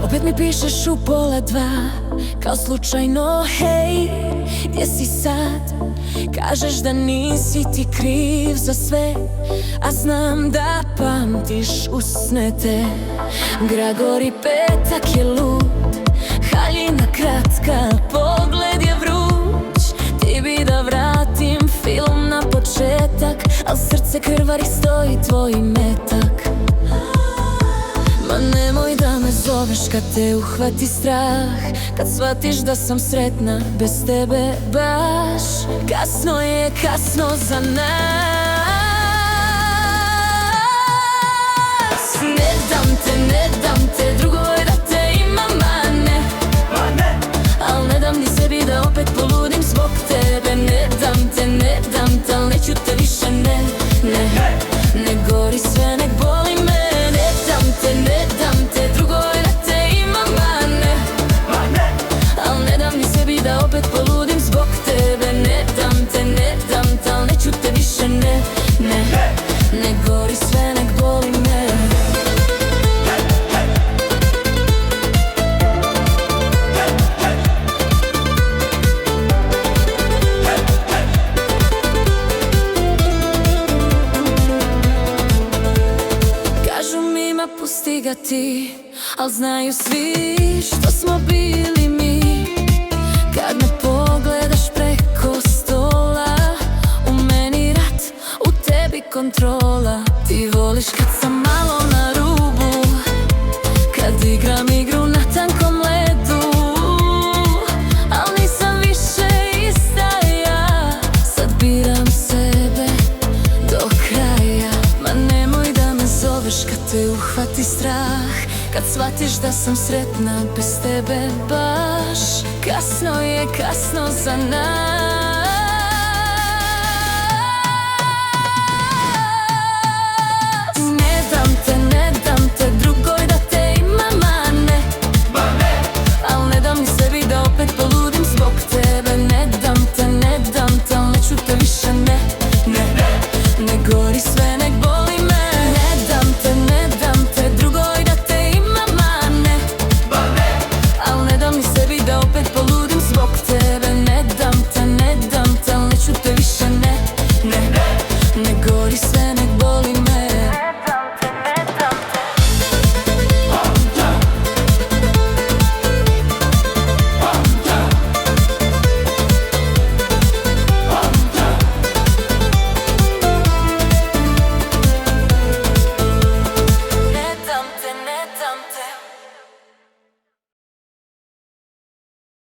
Opet mi pišeš u 1:30, kao slučajno, hej, gdje si sad? Kažeš da nisi ti kriv za sve, a znam da pamtiš usne te. Grad gori, petak je lud, haljina kratka, pogled je vruć. Ti bi da vratim film na početak, al srce krvari, stoji tvoj metak. Ma nemoj da me zoveš kad te uhvati strah, kad shvatiš da sam sretna bez tebe baš. Kasno je, kasno za nas. Ne dam te, drugo je da te imam, a ne. Al ne dam ni sebi da opet poludim zbog tebe. Ne dam te, al neću te više, ne. Ne gori sve, nek boli me. Ne dam te, drugo je da te imam, a ne. Al ne dam ni sebi da opet poludim zbog tebe. Ne dam te, al neću te više, ne. Ne gori sve, nek boli me. Kažu mi, ma pusti ga ti, al znaju svi što smo bili mi. Kad me pogledaš preko stola, u meni rat, u tebi kontrola. Ti voliš kad sam malo na rubu, kad igram igru na tankom ledu. Al nisam više ista ja, sad biram sebe do kraja. Ma nemoj da me zoveš kad te uhvati strah, kad shvatiš da sam sretna bez tebe baš. Kasno je, kasno za nas.